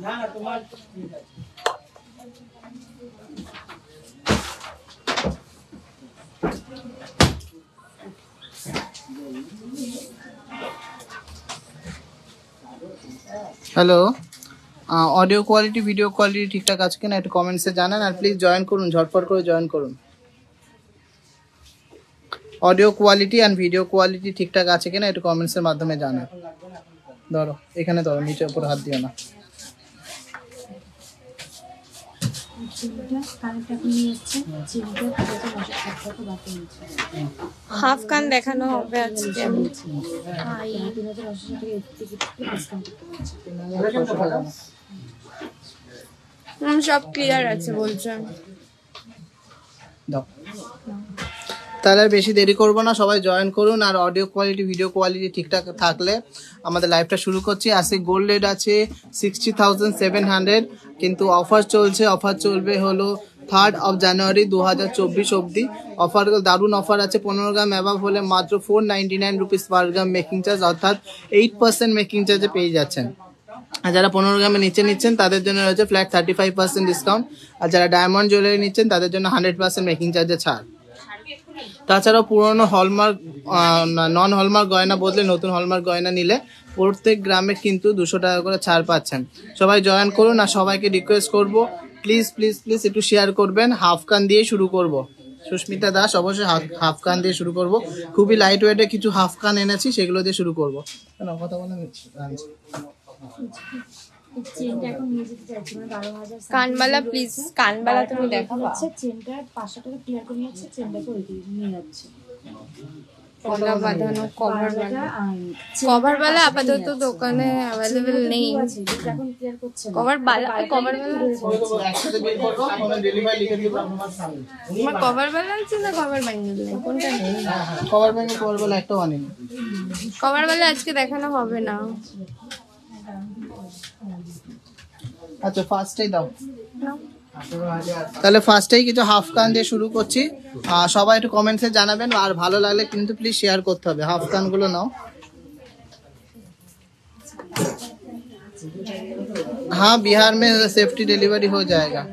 Hello, audio quality video quality ঠিকঠাক আছে কিনা একটু কমেন্টসে জানান, আর প্লিজ জয়েন করুন, ঝটপট করে জয়েন করুন। Audio quality and video quality ঠিকঠাক আছে কিনা একটু কমেন্টসের মাধ্যমে জানান। ধরো এখানে ধরো, নিচে উপর হাত দিও না। হাফ কান দেখানো হবে আজকে। সব ক্লিয়ার আছে বলছেন। তাহলে বেশি দেরি করবো না, সবাই জয়েন করুন। আর অডিও কোয়ালিটি ভিডিও কোয়ালিটি ঠিকঠাক থাকলে আমাদের লাইভটা শুরু করছি। আজকে গোল্ড রেট আছে 60,700, কিন্তু অফার চলছে। অফার চলবে হলো 3rd of January 2024 অবধি। অফার দারুণ অফার আছে। 15 গ্রাম অ্যাবাভ হলে মাত্র 499 রুপিস পার গ্রাম মেকিং চার্জ, অর্থাৎ 8% মেকিং চার্জে পেয়ে যাচ্ছেন। আর যারা 15 গ্রামের নিচে নিচ্ছেন তাদের জন্য রয়েছে ফ্ল্যাট 35% ডিসকাউন্ট। আর যারা ডায়মন্ড জুয়েলারি নিচ্ছেন তাদের জন্য 100% মেকিং চার্জে ছাড়। তাছাড়াও পুরনো হলমার্ক নন হলমার্ক গয়না বদলে নতুন হলমার্ক গয়না নিলে প্রত্যেক গ্রামে কিন্তু 200 টাকা করে ছাড় পাচ্ছেন। সবাই জয়েন করুন। আর সবাইকে রিকোয়েস্ট করব, প্লিজ প্লিজ প্লিজ একটু শেয়ার করবেন। হাফ কান দিয়ে শুরু করব। সুস্মিতা দাস, অবশ্যই হাফ কান দিয়ে শুরু করব। খুবই লাইট ওয়েটে কিছু হাফ কান এনেছি, সেগুলো দিয়ে শুরু করবো। কথা বলে কানবালা প্লিজ, কানবালা তুমি দেখো। চেনটার 500 টাকা ক্লিয়ার করে নিয়েছে, চেনটাকে ওই নিয়ে যাচ্ছে। কলা বাঁধানো কভার বালা আপাতত দোকানে অ্যাভেলেবেল নেই। এখন ক্লিয়ার করছে কভার বালা, কভার বালা আমার কভার বালা আছে না কভার ব্যাঙ্গেল নেই? কোনটা নেই? কভার ব্যাঙ্গেল কভার বালা একটাও আনিনি। কভার বালা আজকে দেখানো হবে না। আচ্ছা ফার্স্টেই দাও। তাহলে ফার্স্টেই কিছু হাফ কান দিয়ে শুরু করছি। সবাই একটু কমেন্টসে জানাবেন, আর ভালো লাগলে কিন্তু প্লিজ শেয়ার করতে হবে। হাফ কানগুলো নাও। हाँ, बिहार में सेफ्टी डिलीवरी हो जाएगा।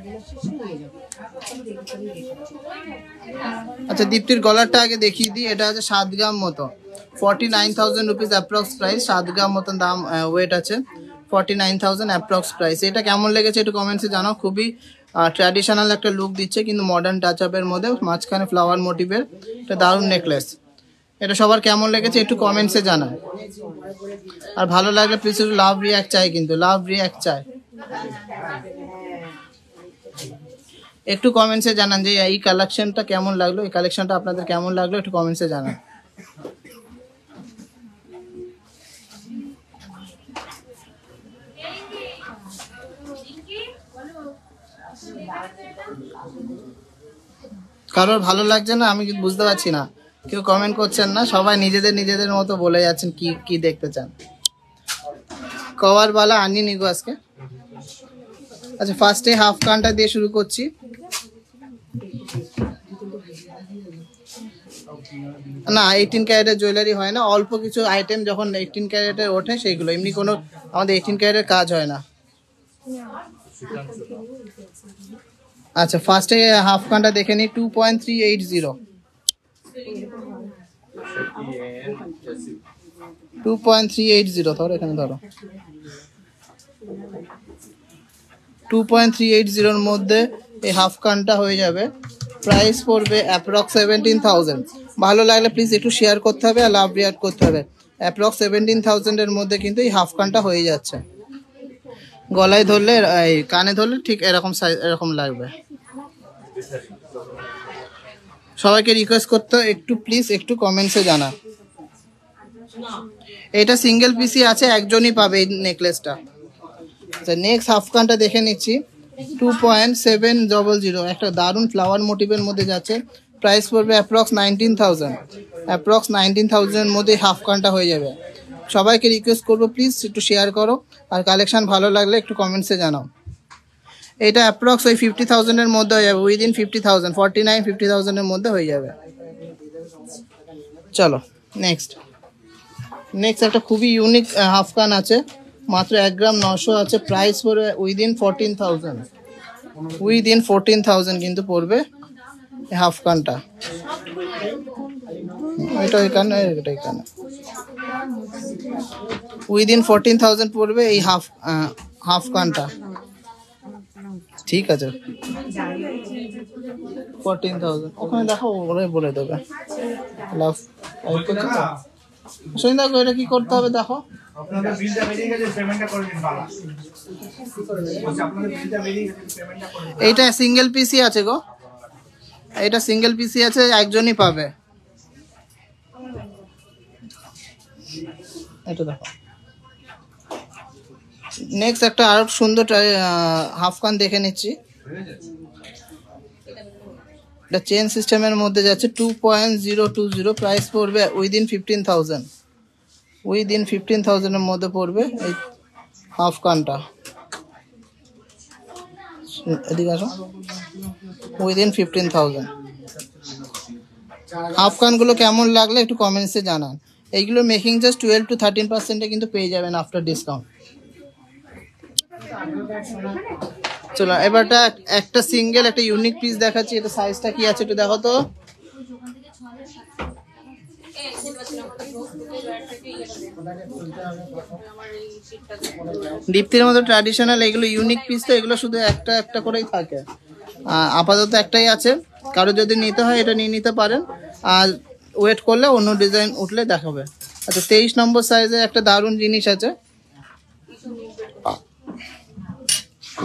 আচ্ছা, দীপ্তির গলারটা আগে দেখিয়ে দিই। এটা আছে 7 গ্রাম মতো, 49,000 রুপিস অ্যাপ্রক্স প্রাইস। 7 গ্রাম মতন দাম, ওয়েট আছে। 49,000 অ্যাপ্রক্স প্রাইস। এটা কেমন লেগেছে একটু কমেন্টসে জানাও। খুবই ট্র্যাডিশনাল একটা লুক দিচ্ছে, কিন্তু মডার্ন টাচ আপের মধ্যে, মাঝখানে ফ্লাওয়ার মোটিভের একটা দারুণ নেকলেস। এটা সবার কেমন লেগেছে একটু কমেন্টসে জানান। আর ভালো লাগলে প্লিজ একটু লাভ রিঅ্যাক্ট চাই, কিন্তু লাভ রিঅ্যাক্ট চাই। একটু কমেন্টসে জানান যে এই কালেকশনটা কেমন লাগলো, এই কালেকশনটা আপনাদের কেমন লাগলো একটু কমেন্টসে জানান। কারোর ভালো লাগছে না, আমি বুঝতে পারছি না। কেউ কমেন্ট করছেন না, সবাই নিজেদের মতো বলে যাচ্ছেন কি কি দেখতে চান। কভার বালা আনিনি গো আজকে। আচ্ছা, ফার্স্টে হাফ কানটা দিয়ে শুরু করছি। না, 18 ক্যারেটের জুয়েলারি হয় না। অল্প কিছু আইটেম যখন 18 ক্যারেটের ওঠে সেইগুলো, এমনি কোনো আমাদের 18 ক্যারেটের কাজ হয় না। আচ্ছা, ফার্স্টে হাফ কানটা দেখে নিই। 2.380, 2.380 ধরো, এখানে ধরো। 2.380 মধ্যে এই হাফ কানটা হয়ে যাবে। প্রাইস পড়বে অ্যাপ্রক্স 17,000। ভালো লাগলে প্লিজ একটু শেয়ার করতে হবে আর লাভ রিঅ্যাক্ট করতে হবে। অ্যাপ্রক্স 17,000 মধ্যে কিন্তু এই হাফ কানটা হয়ে যাচ্ছে। গলায় ধরলে, এই কানে ধরলে ঠিক এরকম সাইজ, এরকম লাগবে। সবাইকে রিকোয়েস্ট করতে একটু প্লিজ একটু কমেন্টসে জানা। এটা সিঙ্গেল পিসি আছে, একজনই পাবে এই নেকলেসটা। আচ্ছা, নেক্সট হাফ কানটা দেখে নিচ্ছি। 2.700, একটা দারুণ ফ্লাওয়ার মোটিভের মধ্যে যাচ্ছে। প্রাইস পড়বে অ্যাপ্রক্স 19,000। অ্যাপ্রক্স 19,000 মধ্যে হাফ কানটা হয়ে যাবে। সবাইকে রিকোয়েস্ট করবো প্লিজ একটু শেয়ার করো, আর কালেকশন ভালো লাগলে একটু কমেন্টসে জানাও। এটা অ্যাপ্রক্স ওই 50,000 মধ্যে হয়ে যাবে, উইদিন 50,000, 49-50,000 মধ্যে হয়ে যাবে। চলো নেক্সট একটা খুবই ইউনিক হাফ কান আছে। মাত্র 1 গ্রাম 900 আছে, প্রাইস পড়বে উইদিন 14,000, উইদিন 14,000 কিন্তু পড়বে হাফ কানটা। এটা এখানে, এটা এখানে উইদিন 14,000 পড়বে এই হাফ কানটা। ঠিক আছে 14,000 ওখানে দেখো, ওরাই বলে দেবে। লাভ শুনি দেখো এটা কি করতে হবে দেখো। আপনাদের বিলটা বেরিয়ে গেছে, পেমেন্টটা করে দিন বাবা। বলছি আপনাদের বিলটা বেরিয়ে গেছে, পেমেন্টটা করে দিন। এইটা সিঙ্গেল পিসি আছে গো, এটা সিঙ্গেল পিসি আছে, একজনই পাবে। এটা দেখো। নেক্সট একটা আরো সুন্দর হাফ কান দেখে নিচ্ছি। এটা চেন সিস্টেমের মধ্যে যাচ্ছে 2.020, প্রাইস পড়বে উইদিন 15,000, উইদিন 15,000 এর মধ্যে পড়বে এই হাফ কানটা। এদিকে আসো, উইদিন 15,000। হাফ কানগুলো কেমন লাগলে একটু কমেন্টসে জানান। এইগুলো মেকিং জাস্ট 12 to 13% কিন্তু পেয়ে যাবেন আফটার ডিসকাউন্ট। চলো এবারটা একটা সিঙ্গেল একটা ইউনিক পিস দেখাচ্ছি। এটা সাইজটা কি আছে একটু দেখো তো। দীপ্তির মতো ট্র্যাডিশনাল এগুলো ইউনিক পিস, তো এগুলো শুধু একটা একটা করেই থাকে। আপাতত একটাই আছে, কারো যদি নিতে হয় এটা নিয়ে নিতে পারেন, আর ওয়েট করলে অন্য ডিজাইন উঠলে দেখাবে। আচ্ছা 23 নম্বর সাইজে একটা দারুণ জিনিস আছে,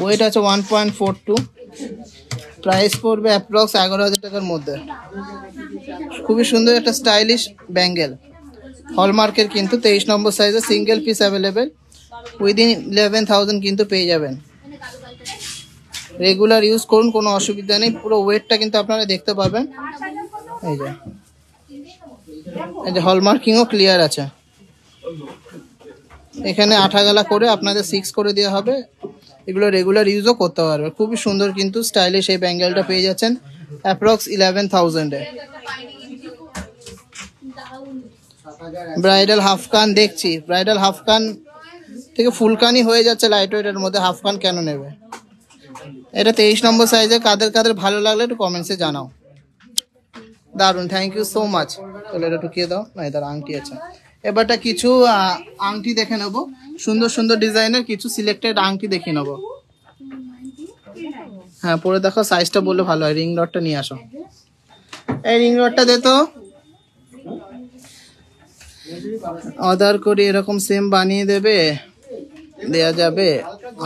ওয়েট আছে 1.42, প্রাইস পড়বে অ্যাপ্রক্স 11,000 টাকার মধ্যে। খুবই সুন্দর একটা স্টাইলিশ ব্যাঙ্গেল, হলমার্কের কিন্তু 23 নম্বর সাইজে সিঙ্গেল পিস অ্যাভেলেবেল, উইদিন 11,000 কিন্তু পেয়ে যাবেন। রেগুলার ইউজ করুন, কোনো অসুবিধা নেই। পুরো ওয়েটটা কিন্তু আপনারা দেখতে পাবেন। এই যে হলমার্কিংও ক্লিয়ার আছে, এখানে 8 গালা করে আপনাদের 6 করে দেওয়া হবে। এগুলো রেগুলার ইউজও করতে পারবে। খুবই সুন্দর কিন্তু স্টাইলিশ এই ব্যাঙ্গেলটা পেয়ে যাচ্ছেন অ্যাপ্রক্স 11,000 এ। ব্রাইডাল হাফ কান দেখছি, ব্রাইডাল হাফ কান থেকে ফুল কানই হয়ে যাচ্ছে লাইট ওয়েটের মধ্যে, হাফ কান কেন নেবে? এটা 23 নম্বর সাইজে, কাদের কাদের ভালো লাগলে একটু কমেন্টসে জানাও। দারুন, থ্যাংক ইউ সো মাচ। তাহলে এটা ঢুকিয়ে দাও। না এটার আংটি আছে। এবারটা কিছু আংটি দেখে নেব, সুন্দর সুন্দর ডিজাইনের কিছু সিলেক্টেড আংটি দেখে নেব। হ্যাঁ পরে দেখো, সাইজটা বললে ভালো হয়। রিং রডটা নিয়ে আসো, এই রিং রডটা দে তো। অর্ডার করে এরকম সেম বানিয়ে দেবে, দেয়া যাবে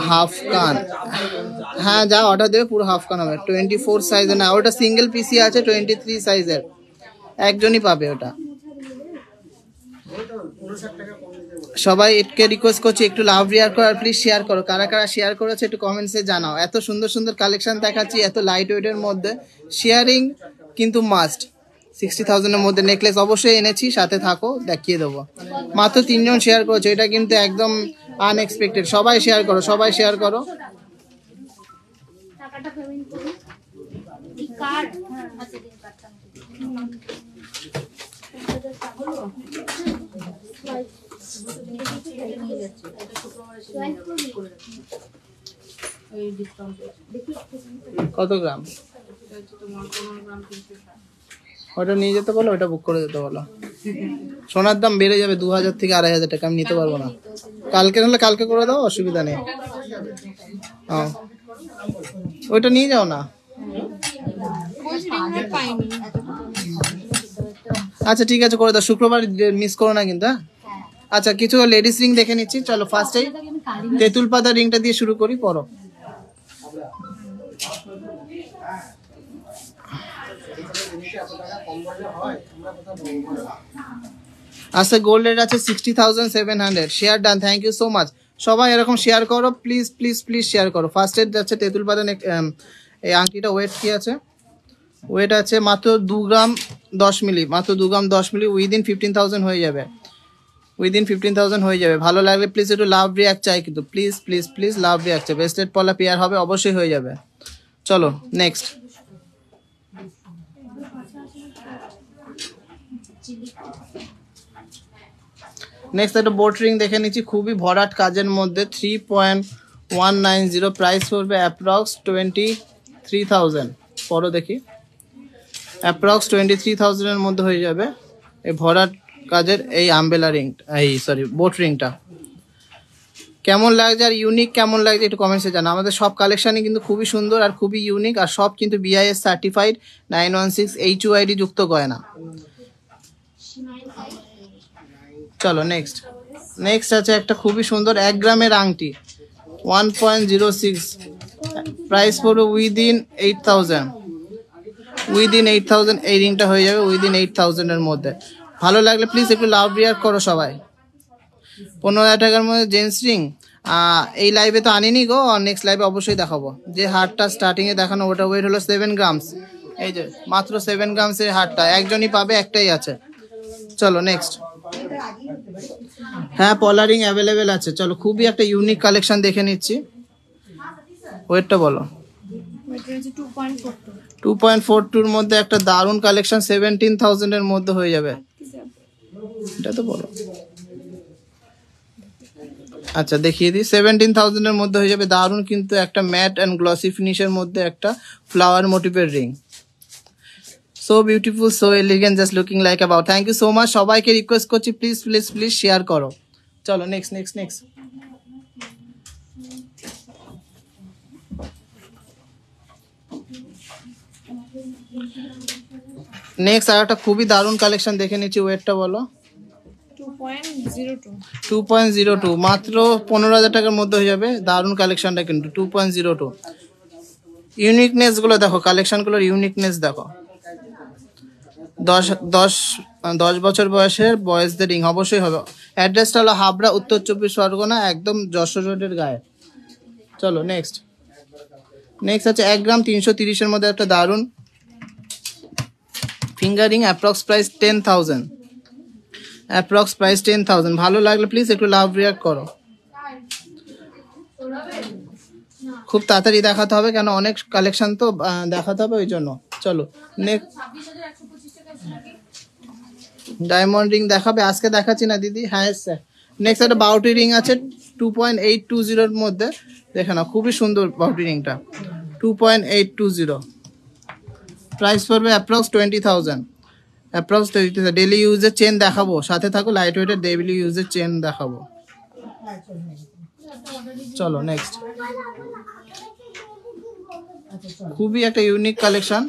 হাফ কান। হ্যাঁ যা অর্ডার দেবে পুরো হাফ কান হবে। 24 সাইজের না, ওটা সিঙ্গেল পিসি আছে 23 সাইজের, একজনই পাবে ওটা। সবাই এটকে রিকোয়েস্ট করছি একটু লাভ রিয়ার করো, আর প্লিজ শেয়ার করো। কারা কারা শেয়ার করেছে একটু কমেন্টসে জানাও। এত সুন্দর সুন্দর কালেকশন দেখাচ্ছি এত লাইট ওয়েটের মধ্যে, শেয়ারিং কিন্তু মাস্ট। 60,000 এর মধ্যে নেকলেস অবশ্যই এনেছি, সাথে থাকো দেখিয়ে দেবো। মাত্র 3 জন শেয়ার করেছে, এটা কিন্তু একদম আনএক্সপেক্টেড। সবাই শেয়ার করো, সবাই শেয়ার করো। কত গ্রাম? ওটা নিয়ে যেতে বলো, ওটা বুক করে যেতে বলো। সোনার দাম বেড়ে যাবে 2,000 থেকে 2,500 টাকা, আমি নিতে পারবো না। কালকে হলে কালকে করে দাও, অসুবিধা নেই। ওইটা নিয়ে যাও না। আচ্ছা ঠিক আছে করে দাও, শুক্রবার মিস করো না কিন্তু। হ্যাঁ আচ্ছা কিছু লেডিস রিং দেখে নিচ্ছি। চলো ফার্স্টেই তেঁতুল পাতা রিংটা দিয়ে শুরু করি, পরো। আচ্ছা গোল্ড রেট আছে 60,700। Share done, thank you so much. সবাই এরকম শেয়ার করো প্লিজ প্লিজ প্লিজ, শেয়ার করো। ফার্স্ট এড যাচ্ছে তেঁতুল পাতা। এই আংটিটা ওয়েট কি আছে? ওয়েট আছে মাত্র 2 গ্রাম 10 মিলি, মাত্র 2 গ্রাম 10 মিলি। উইদিন 15,000 হয়ে যাবে, উইদিন 15,000 হয়ে যাবে। ভালো লাগলে প্লিজ একটু লাভ রিয়াক্ট চাই কিন্তু, please please please love react চাই। বেস্টেড পলা পেয়ার হবে, অবশ্যই হয়ে যাবে। চলো নেক্সট। নেক্সট একটা বোট রিং দেখে নিচ্ছি, খুবই ভরাট কাজের মধ্যে 3.190, প্রাইস পড়বে অ্যাপ্রক্স 23,000। পরও দেখি, অ্যাপ্রক্স 23,000 এর মধ্যে হয়ে যাবে এই ভরাট কাজের এই আমবেলা রিং, এই সরি বোট রিংটা। কেমন লাগছে আর ইউনিক কেমন লাগছে একটু কমেন্টসে জানা। আমাদের সব কালেকশনই কিন্তু খুবই সুন্দর আর খুবই ইউনিক, আর সব কিন্তু BIS সার্টিফাইড 916 HUID যুক্ত গয়না। চলো নেক্সট আছে একটা খুবই সুন্দর 1 গ্রামের আংটি 1.06, প্রাইস পড়বে উইদিন 8,000 এই রিংটা হয়ে যাবে উইদিন 8,000 এর মধ্যে। ভালো লাগলে প্লিজ একটু লাভ রিয়াক্ট করো সবাই। 15,000 টাকার মধ্যে জেন্টস রিং এই লাইভে তো আনিনি গো, নেক্সট লাইভে অবশ্যই দেখাবো। যে হারটা স্টার্টিং এ দেখানো ওটা ওয়েট হলো 7 গ্রামস, এই যে মাত্র 7 গ্রামসের হারটা একজনই পাবে, একটাই আছে। চলো নেক্সট, হ্যাঁ পলা রিং অ্যাভেলেবেল আছে। চলো খুবই একটা ইউনিক কালেকশন দেখে নিচ্ছি, ওয়েটটা বলো। 2.42 মধ্যে একটা দারুণ কালেকশন 17,000 এর মধ্যে হয়ে যাবে, এটা তো বলো। আচ্ছা দেখিয়ে দিই, 17,000 এর মধ্যে হয়ে যাবে দারুণ কিন্তু একটা ম্যাট অ্যান্ড গ্লসি ফিনিশের মধ্যে একটা ফ্লাওয়ার মোটিভের রিং। So beautiful, so elegant, just looking like about. Thank you so much, সবাইকে রিকোয়েস্ট করছি প্লিজ প্লিজ প্লিজ শেয়ার করো। চলো নেক্সট আর একটা খুবই দারুণ কালেকশন দেখে নিচ্ছি, ওয়েটটা বলো। 2.02, মাত্র 15,000 টাকার মধ্যে হয়ে যাবে দারুণ কালেকশনটা কিন্তু 2.02। ইউনিকনেস গুলো দেখো, কালেকশন গুলোর ইউনিকনেস দেখো। 10 বছর বয়সের বয়েজদের রিং অবশ্যই হবে। অ্যাড্রেসটা হলো হাবড়া, উত্তর 24 পরগনা, একদম যশোর রোডের গায়ে। চলো নেক্সট আছে 1 গ্রাম 330 এর মধ্যে একটা দারুণ ফিঙ্গার রিং, অ্যাপ্রক্স প্রাইস 10,000। ভালো লাগলে প্লিজ একটু লাভ রিয়াক্ট করো। খুব তাড়াতাড়ি দেখাতে হবে কেন অনেক কালেকশন তো দেখাতে হবে ওই জন্য। চলো নেক্সট, ডায়মন্ড রিং দেখাবে আজকে, দেখাচ্ছি না দিদি। হ্যাঁ স্যার, নেক্সট একটা বাউটি রিং আছে 2.820 এর মধ্যে, দেখে না খুবই সুন্দর বাউটি রিংটা 2.820, প্রাইস পড়বে অ্যাপ্রক্স 20,000। ডেলি ইউজের চেন দেখাবো, সাথে থাকো, লাইট ওয়েটের ডেলি ইউজের চেন দেখাবো। চলো নেক্সট, খুবই একটা ইউনিক কালেকশন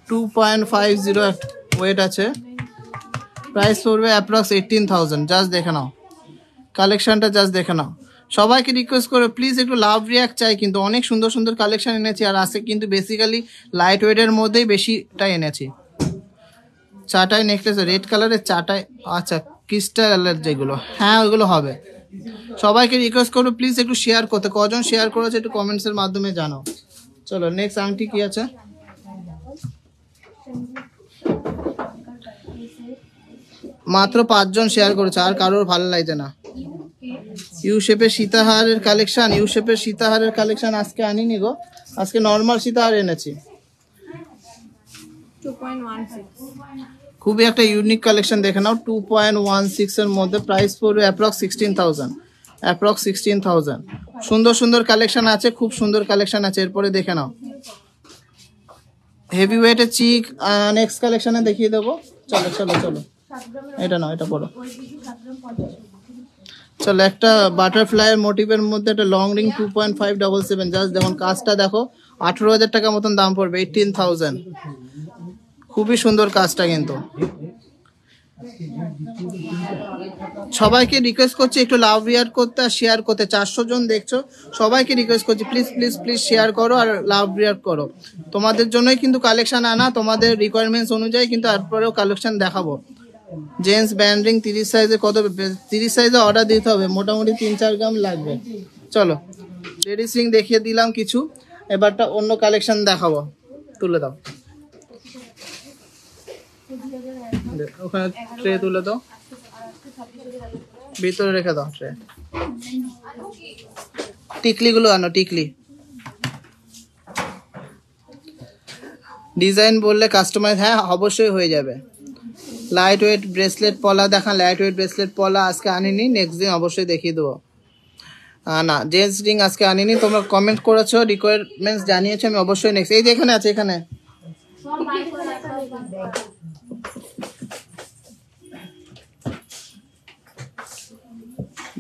2.50 ওয়েট আছে, প্রাইস পড়বে অ্যাপ্রক্স 18,000। জাস্ট দেখে নাও কালেকশনটা, জাস্ট দেখে নাও। সবাইকে রিকোয়েস্ট করে প্লিজ একটু লাভ রিয়াক্ট চাই, কিন্তু অনেক সুন্দর সুন্দর কালেকশন এনেছি, আর আজকে কিন্তু বেসিক্যালি লাইট ওয়েটের মধ্যেই বেশিটা এনেছি। চাটাই নেকলেস রেড কালারের চাটাই, আচ্ছা ক্রিস্টালের যেগুলো, হ্যাঁ ওইগুলো হবে। সবাইকে রিকোয়েস্ট করো প্লিজ একটু শেয়ার করতে, কজন শেয়ার করেছে একটু কমেন্টসের মাধ্যমে জানাও। চলো নেক্সট আংটি কি আছে, মাত্র 5 জন শেয়ার করেছে, আর কারোর ভালো লাগছে না। ইউ শেপের সীতাহারের কালেকশন আজকে আনিনি গো, আজকে নর্মাল সীতাহার এনেছি। 2.16, খুবই একটা ইউনিক কালেকশন দেখে নাও 2.16 এর মধ্যে, প্রাইস পড়বে অ্যাপ্রক্স 16,000। সুন্দর সুন্দর কালেকশন আছে, খুব সুন্দর কালেকশন আছে, এরপরে দেখে নাও। হেভি ওয়েটের চিক নেক্সট কালেকশনে দেখিয়ে দেবো। চলো এটা নাও, এটা পড়ো। চলো একটা বাটারফ্লাই মোটিভের মধ্যে একটা লং রিং 2.577, জাস্ট দেখুন কাজটা দেখো, 18,000 টাকা মতন দাম পড়বে, 18,000। খুবই সুন্দর কাজটা কিন্তু। সবাইকে রিকোয়েস্ট করছি একটু লাভ রিয়াক্ট করতে আর শেয়ার করতে। 400 জন দেখছো, সবাইকে রিকোয়েস্ট করছি প্লিজ প্লিজ প্লিজ শেয়ার করো আর লাভ রিয়াক্ট করো। তোমাদের জন্যই কিন্তু কালেকশন আনা, তোমাদের রিকোয়ারমেন্টস অনুযায়ী কিন্তু তারপরেও কালেকশন দেখাবো। জেন্টস ব্যান্ড রিং 30 সাইজে কত, 30 সাইজে অর্ডার দিতে হবে, মোটামুটি 3-4 গ্রাম লাগবে। চলো লেডিস রিং দেখিয়ে দিলাম কিছু, এবারটা অন্য কালেকশন দেখাবো। তুলে দাও, ওখানে ট্রে তুলে দাও, ভিতরে রেখে দাও ট্রে। টিকলিগুলো আনো, টিকলি ডিজাইন বললে কাস্টমাইজ, হ্যাঁ অবশ্যই হয়ে যাবে। লাইট ওয়েট ব্রেসলেট পলা দেখান, লাইট ওয়েট ব্রেসলেট পলা আজকে আনিনি, নেক্সট দিন অবশ্যই দেখিয়ে দেবো। না জেন্টস রিং আজকে আনিনি, তোমরা কমেন্ট করেছো, রিকোয়ারমেন্টস জানিয়েছো, আমি অবশ্যই নেক্সট, এই যে এখানে আছে, এখানে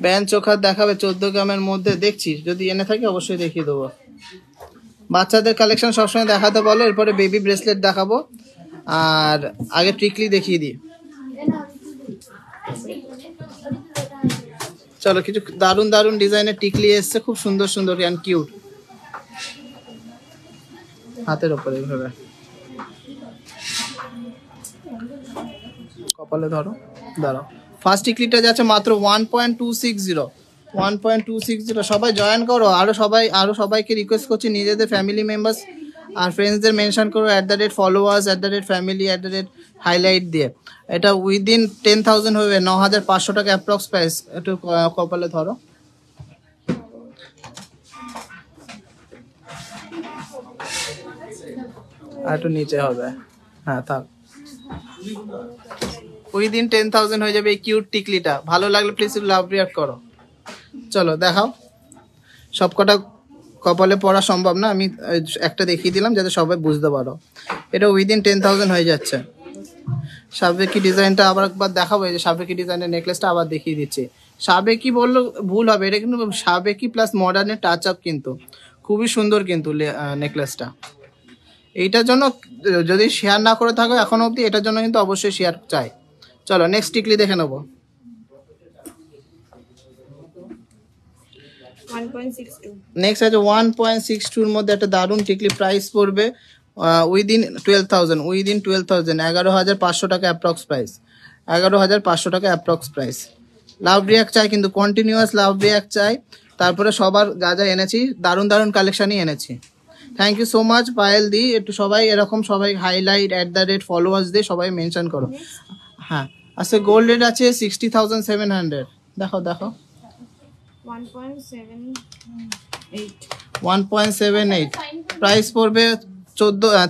ব্যান্ড চোখার দেখাবে 14 গ্রামের মধ্যে, দেখছি যদি এনে থাকি অবশ্যই দেখিয়ে দেবো। বাচ্চাদের কালেকশন সবসময় দেখাতে বলো, এরপরে বেবি ব্রেসলেট দেখাবো, আর আগে ট্রিকলি দেখিয়ে দিই। চলো কিছু দারুন দারুন ডিজাইনের টিকলি এসছে, খুব সুন্দর সুন্দর অ্যান্ড কিউট, হাতের ওপরে এইভাবে কপালে ধরো, দাঁড়াও। ফার্স্ট টিকলিটা যাচ্ছে মাত্র 1.260, সবাই জয়েন করো, আরো সবাইকে রিকোয়েস্ট করছি নিজেদের ফ্যামিলি মেম্বার্স আর ফ্রেন্ডসদের মেনশন করো @followers @family হাইলাইট দিয়ে। এটা উইদিন 10,000 হবে, 9,500 টাকা অ্যাপ্রক্স প্রাইস। একটু কপালে ধরো, আর একটু নিচে হবে, হ্যাঁ থাক, উইদিন 10,000 হয়ে যাবে এই কিউট টিকলিটা। ভালো লাগলে প্লিজ লাভ রিয়াক্ট করো। চলো দেখাও, সবকটা কপালে পড়া সম্ভব না, আমি একটা দেখিয়ে দিলাম যাতে সবাই বুঝতে পারো। এটা উইদিন 10,000 হয়ে যাচ্ছে। সাবেকি ডিজাইনটা আবার একবার দেখাবো, এই যে সাবেকি ডিজাইনের নেকলেসটা আবার দেখিয়ে দিচ্ছি। সাবেকি বললো ভুল হবে, এটা কিন্তু সাবেকি প্লাস মডার্নের টাচ আপ, কিন্তু খুবই সুন্দর কিন্তু নেকলেসটা। এইটার জন্য যদি শেয়ার না করে থাকো এখনো অবধি, এটার জন্য কিন্তু অবশ্যই শেয়ার চাই। চলো নেক্সট টিকলি দেখে নেবো। 1.62 নেক্সট আছে 1.62 এর মধ্যে একটা দারুণ টিকলি, প্রাইস পড়বে উইদিন 12,000, 11,500 টাকা অ্যাপ্রক্স প্রাইস, 11,500 টাকা অ্যাপ্রক্স প্রাইস। লাভ রিয়াক্ট চাই কিন্তু, কন্টিনিউয়াস লাভ রিয়াক্ট চাই। তারপরে সবার যা যা এনেছি দারুণ দারুণ কালেকশনই এনেছি। Thank you so much Payel দি, একটু সবাই এরকম সবাই হাইলাইট @followers দিয়ে সবাই মেনশন করো। হ্যাঁ আচ্ছা, গোল্ড রেট আছে 60,700, দেখো 1.78, প্রাইস পড়বে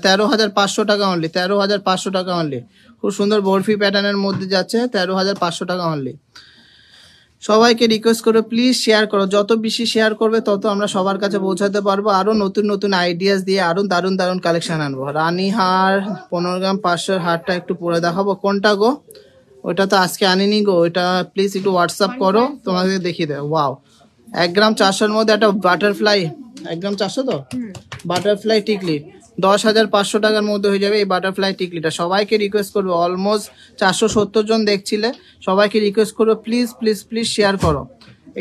13,500 টাকা অনলি, 13,500 টাকা অনলি। খুব সুন্দর বরফি প্যাটার্নের মধ্যে যাচ্ছে, 13,500 টাকা অনলি। সবাইকে রিকোয়েস্ট করো প্লিজ শেয়ার করো, যত বেশি শেয়ার করবে তত আমরা সবার কাছে পৌঁছাতে পারবো, আরো নতুন নতুন আইডিয়াস দিয়ে আরো দারুণ দারুণ কালেকশন আনবো। রানী হার 15 গ্রাম 500 হারটা একটু পরে দেখাবো, কোনটা গো? ওটা তো আজকে আনিনি গো, ওটা প্লিজ একটু হোয়াটসঅ্যাপ করো, তোমাকে দেখিয়ে দেবো। ওয়াও, 1 গ্রাম 400-র মধ্যে একটা বাটারফ্লাই, 1 গ্রাম 400 তো বাটারফ্লাই টিকলি 10,500 টাকার মধ্যে হয়ে যাবে এই বাটারফ্লাই টিকলিটা। সবাইকে রিকোয়েস্ট করবো, অলমোস্ট 470 জন দেখছিলে, সবাইকে রিকোয়েস্ট করবো প্লিজ প্লিজ প্লিজ শেয়ার করো।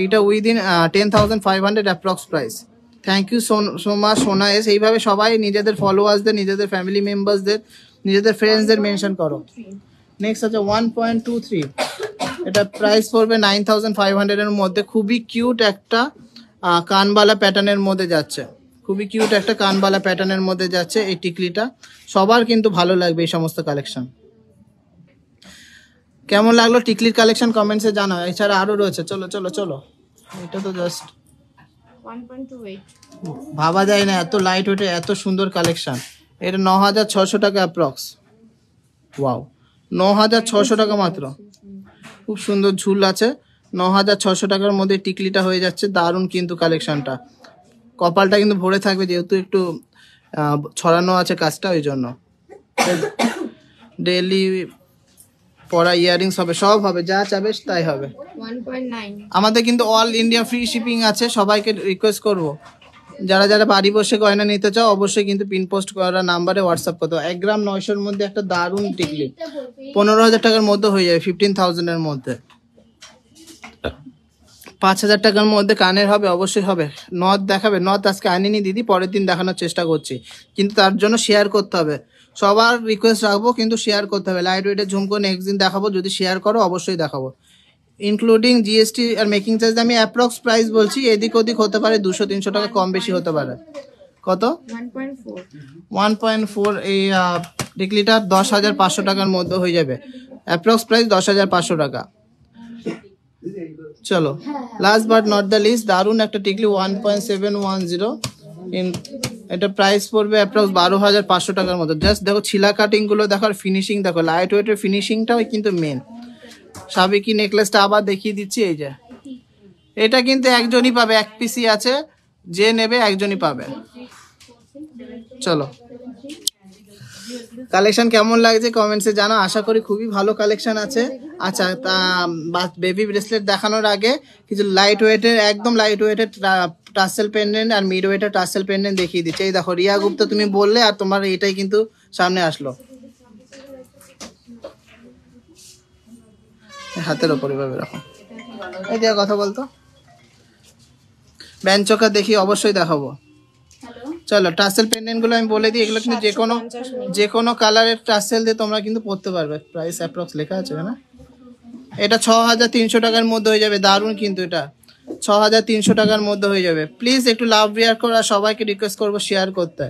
এইটা within 10,500 approx price. Thank you so much Sona S. এইভাবে সবাই নিজেদের ফলোয়ার্সদের, নিজেদের ফ্যামিলি মেম্বার্সদের, নিজেদের ফ্রেন্ডসদের মেনশন করো। নেক্সট আছে 1.23, এটা প্রাইস পড়বে 9,500 এর মধ্যে। খুবই কিউট একটা কানবালা প্যাটার্নের মধ্যে যাচ্ছে, খুবই কিউট একটা কানবালা প্যাটার্নের মধ্যে যাচ্ছে এই টিকলিটা। সবার কিন্তু ভালো লাগবে এই সমস্ত কালেকশন। কেমন লাগলো টিকলির কালেকশন কমেন্টসে জানাও। এছাড়া আরো রয়েছে, চলো চলো চলো। এটা তো জাস্ট 1.28 ভাবা যায় না, এত লাইট ওয়েটে এত সুন্দর কালেকশন। এটা 9,600 টাকা অ্যাপ্রক্স। ওয়াও, 9,600 টাকা মাত্র। খুব সুন্দর ঝুল আছে, 9,600 টাকার মধ্যে টিকলিটা হয়ে যাচ্ছে। দারুণ কিন্তু কালেকশনটা, কপালটা কিন্তু ভরে থাকবে যেহেতু একটু ছড়ানো আছে কাজটা, ওই জন্য। ডেলি পরা ইয়ারিংস হবে, সব হবে, যা চাবে তাই হবে। 1.9 আমাদের কিন্তু অল ইন্ডিয়া ফ্রি শিপিং আছে। সবাইকে রিকোয়েস্ট করব, যারা যারা বাড়ি বসে গয়না নিতে চাও অবশ্যই কিন্তু পিন পোস্ট করা নাম্বারে হোয়াটসঅ্যাপ করতে হবে। 1 গ্রাম 900-র মধ্যে একটা দারুণ টিকলি 15,000 টাকার মধ্যে হয়ে যাবে, 15,000-এর মধ্যে। 5,000 টাকার মধ্যে কানের হবে, অবশ্যই হবে। নথ দেখাবে, নথ আজকে আনিনি দিদি, পরের দিন দেখানোর চেষ্টা করছি, কিন্তু তার জন্য শেয়ার করতে হবে। সবার রিকোয়েস্ট রাখবো কিন্তু শেয়ার করতে হবে। লাইট ওয়েটের ঝুমকো নেক্সট দিন দেখাবো, যদি শেয়ার করো অবশ্যই দেখাবো। Including GST are making charge আমি অ্যাপ্রক্স প্রাইস বলছি, এদিক ওদিক হতে পারে, 200-300 টাকা কম বেশি হতে পারে। কত? 1.4 এই টিকলিটা 10,500 টাকার মধ্যে হয়ে যাবে, অ্যাপ্রক্স প্রাইস 10,500 টাকা। চলো last but not the least, দারুণ একটা টিকলি 1.710 ইন এটা প্রাইস পড়বে অ্যাপ্রক্স 12,500 টাকার মতো। জাস্ট দেখো ছিলা কাটিং গুলো দেখো, আর ফিনিশিং দেখো, লাইট ওয়েটের ফিনিশিংটাও কিন্তু মেন। সাবেকি নেকলেসটা আবার দেখিয়ে দিচ্ছি, এই যে এটা কিন্তু একজনই পাবে, এক পিসি আছে, যে নেবে একজনই পাবে। চলো, কালেকশন কেমন লাগছে কমেন্টসে জানা, আশা করি খুবই ভালো কালেকশন আছে। আচ্ছা, তা বেবি ব্রেসলেট দেখানোর আগে কিছু লাইট ওয়েটের, একদম লাইট ওয়েটের টাসেল পেন্ডেন্ট আর মিড ওয়েটের টাসেল পেন্ডেন্ট দেখিয়ে দিচ্ছে। এই দেখো, রিয়া গুপ্তা তুমি বললে আর তোমার এটাই কিন্তু সামনে আসলো, হাতের ওপরে ভাবে রাখো। এই দিয়ে কথা বলতো, বেঞ্চকা দেখি, অবশ্যই দেখাবো। চলো, টাসেল পেন্ডেন্ট গুলো আমি বলে দিই, এগুলো কিন্তু যে কোনো কালারের টাসেল দিয়ে তোমরা কিন্তু পরতে পারবে। প্রাইস অ্যাপ্রক্স লেখা আছে না, এটা 6,300 টাকার মধ্যে হয়ে যাবে। দারুণ কিন্তু, এটা 6,300 টাকার মধ্যে হয়ে যাবে। প্লিজ একটু লাভ রিয়ার করো, আর সবাইকে রিকোয়েস্ট করবো শেয়ার করতে।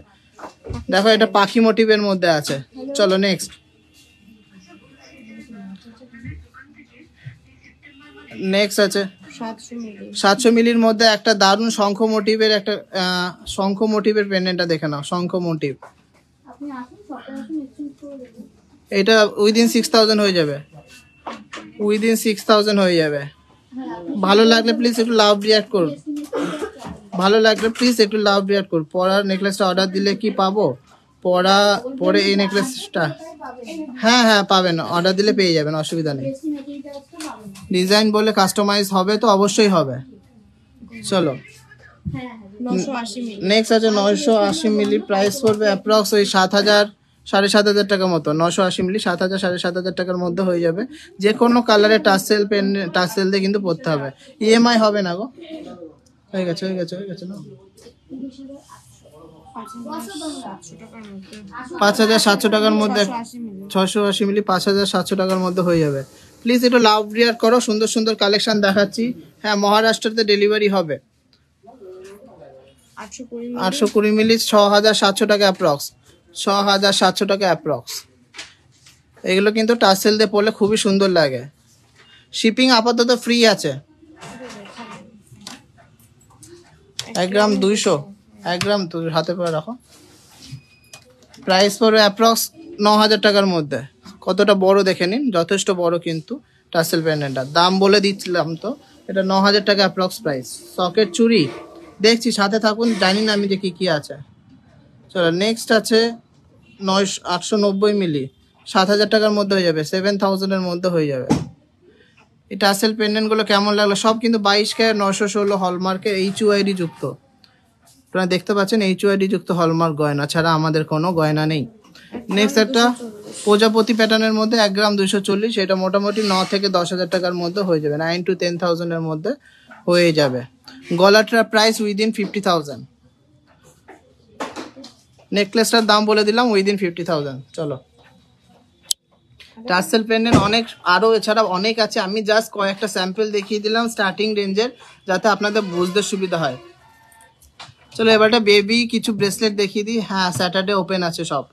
দেখো, এটা পাখি মোটিভের মধ্যে আছে। চলো নেক্সট, আছে 700 মিলির মধ্যে একটা দারুণ শঙ্খ মোটিভের, একটা শঙ্খ মোটিভের পেন্ডেন্টটা দেখে নাও, শঙ্খ মোটিভ। এটা উইদিন 6,000 হয়ে যাবে, উইদিন 6,000 হয়ে যাবে। ভালো লাগলে প্লিজ একটু লাভ রিয়াক্ট করুন, ভালো লাগলে প্লিজ একটু লাভ রিয়াক্ট করুন। পরার নেকলেসটা অর্ডার দিলে কি পাবো? পরে এই নেকলেসটা, হ্যাঁ হ্যাঁ পাবেন, অর্ডার দিলে পেয়ে যাবেন, অসুবিধা নেই। ডিজাইন বলে কাস্টমাইজ হবে তো, অবশ্যই হবে। চলো নেক্সট আছে 980 মিলি, প্রাইস পড়বে অ্যাপ্রক্স ওই 7,000 7,500 টাকার মতো। 980 মিলি 7,000 7,500 টাকার মধ্যে হয়ে যাবে। যে কোনো কালারের টাসেল দিয়ে কিন্তু পড়তে হবে, ইএমআই হবে না গো। হয়ে গেছে না, 5,700 টাকার মধ্যে, 680 মিলি 5,700 টাকার মধ্যে হয়ে যাবে। প্লিজ একটু লাভ রিয়ার করো, সুন্দর সুন্দর কালেকশন দেখাচ্ছি। হ্যাঁ, মহারাষ্ট্রতে ডেলিভারি হবে। 820 মিলি 6,700 টাকা অ্যাপ্রক্স, 6,700 টাকা অ্যাপ্রক্স। এগুলো কিন্তু টাসেল দিয়ে পরলে খুবই সুন্দর লাগে। শিপিং আপাতত ফ্রি আছে। 1 গ্রাম 200, 1 গ্রাম হাতে পরে রাখো। প্রাইস পড়বে অ্যাপ্রক্স 9,000 টাকার মধ্যে। কতটা বড় দেখে নিন, যথেষ্ট বড় কিন্তু টাসেল পেন্ডেন্টটা। দাম বলে দিচ্ছিলাম তো, এটা 9,000 টাকা অ্যাপ্রক্স প্রাইস। সকেট চুড়ি দেখছি, সাথে থাকুন, জানি না আমি যে কি আছে। চলো নেক্সট আছে 890 মিলি, 7,000 টাকার মধ্যে হয়ে যাবে, 7,000 এর মধ্যে হয়ে যাবে। এই টাসেল পেন্ডেন্টগুলো কেমন লাগলো? সব কিন্তু 22 ক্যারেট 916 হলমার্কের HUID যুক্ত। আপনারা দেখতে পাচ্ছেন HUID যুক্ত হলমার্ক গয়না ছাড়া আমাদের কোনো গয়না নেই। নেক্সট একটা প্রজাপতি প্যাটার্নের মধ্যে 1 গ্রাম 240, এটা মোটামুটি 9 থেকে 10,000 টাকার মধ্যে হয়ে যাবে, 9 to 10,000 এর মধ্যে হয়ে যাবে। গলাটার প্রাইস উইদিন 50,000। নেকলেসটার দাম বলে দিলাম, উইদিন 50,000। চলো, টাসেল পেন্ডেন্ট অনেক আরো এছাড়া অনেক আছে, আমি জাস্ট কয়েকটা স্যাম্পল দেখিয়ে দিলাম স্টার্টিং রেঞ্জের, যাতে আপনাদের বুঝতে সুবিধা হয়। চলো এবার একটা বেবি কিছু ব্রেসলেট দেখিয়ে দিই। হ্যাঁ, স্যাটারডে ওপেন আছে সব।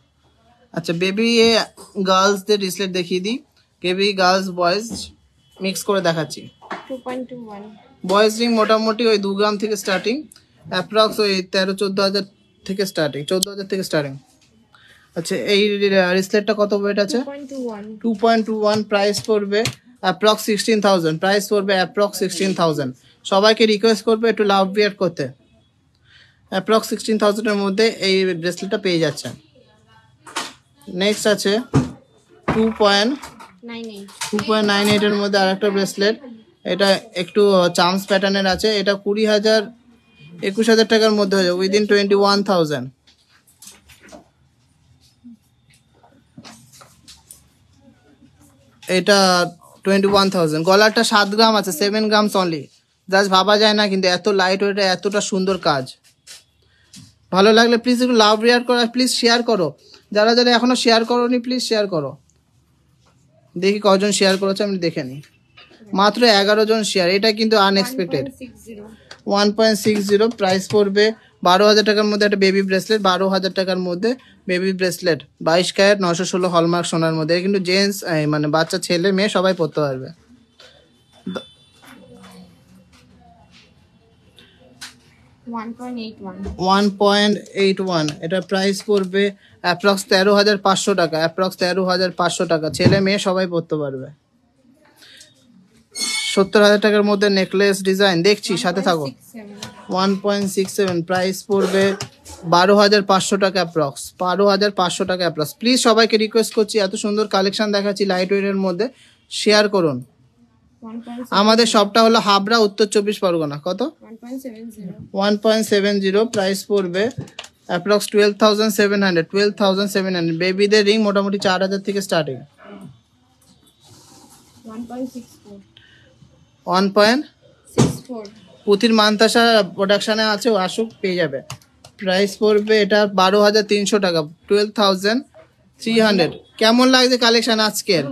আচ্ছা, বেবি গার্লসদের ব্রেসলেট দেখিয়ে দিই, বেবি গার্লস বয়েজ মিক্স করে দেখাচ্ছি। 2.21 বয়েজ রিং মোটামুটি ওই 2 গ্রাম থেকে স্টার্টিং, অ্যাপ্রক্স ওই 13-14,000 থেকে স্টার্টিং, 14,000 থেকে স্টার্টিং। আচ্ছা, এই ব্রেসলেটটা কত ওয়েট আছে? 2.21। প্রাইস পড়বে অ্যাপ্রক্স 16,000, প্রাইস পড়বে অ্যাপ্রক্স 16,000। সবাইকে রিকোয়েস্ট করবে একটু লাভ বিয়ার করতে। অ্যাপ্রক্স 16,000 এর মধ্যে এই ব্রেসলেটটা পেয়ে যাচ্ছেন। নেক্সট আছে 2.98 এর মধ্যে আরেকটা ব্রেসলেট, এটা একটু চামস প্যাটার্নের আছে, এটা 20,000-21,000 টাকার মধ্যে হয়ে যাবে, উইদিন 21,000। এটা 21,000। গলাটা 7 গ্রাম আছে, 7 গ্রামস অনলি। জাস্ট ভাবা যায় না কিন্তু এত লাইট ওয়েট, এতটা সুন্দর কাজ। ভালো লাগলে প্লিজ একটু লাভ রিয়ার করো, প্লিজ শেয়ার করো। যারা যারা এখনো শেয়ার করোনি প্লিজ শেয়ার করো। দেখি কজন শেয়ার করেছে, আমি দেখে নিই। মাত্র 11 জন শেয়ার, এটা কিন্তু আনএক্সপেক্টেড। 1.60 প্রাইস পড়বে 12,000 টাকার মধ্যে একটা বেবি ব্রেসলেট, 12,000 টাকার মধ্যে বেবি ব্রেসলেট, 22 ক্যারেট 916 হলমার্ক সোনার মধ্যে। কিন্তু জেন্টস মানে বাচ্চা ছেলে মেয়ে সবাই পরতে পারবে। 1.81 1.81, এটা প্রাইস পড়বে অ্যাপ্রক্স 13,500 টাকা, অ্যাপ্রক্স 13,500 টাকা। ছেলে মেয়ে সবাই পড়তে পারবে। 70,000 টাকার মধ্যে নেকলেস ডিজাইন দেখছি, সাথে থাকো। 1.67 প্রাইস পড়বে 12,500 টাকা অ্যাপ্রক্স, 12,500 টাকা অ্যাপ্রক্স। প্লিজ সবাইকে রিকোয়েস্ট করছি, এত সুন্দর কালেকশন দেখাচ্ছি লাইট ওয়েটের মধ্যে, শেয়ার করুন। 1.70 আমাদের শপটা হলো হাবড়া, উত্তর 24 পরগনা। কত? 1.70 1.70 প্রাইস পড়বে অ্যাপ্রক্স 12,700, 12,700। বেবিদের রিং মোটামুটি 4,000 থেকে স্টার্টিং। 1.64 1.64 পুতির মান্তাসা প্রোডাকশনে আছে, ও আসুক পেয়ে যাবে। প্রাইস পড়বে এটা 12,300 টাকা, 12,300। কেমন লাগছে কালেকশন আজকের?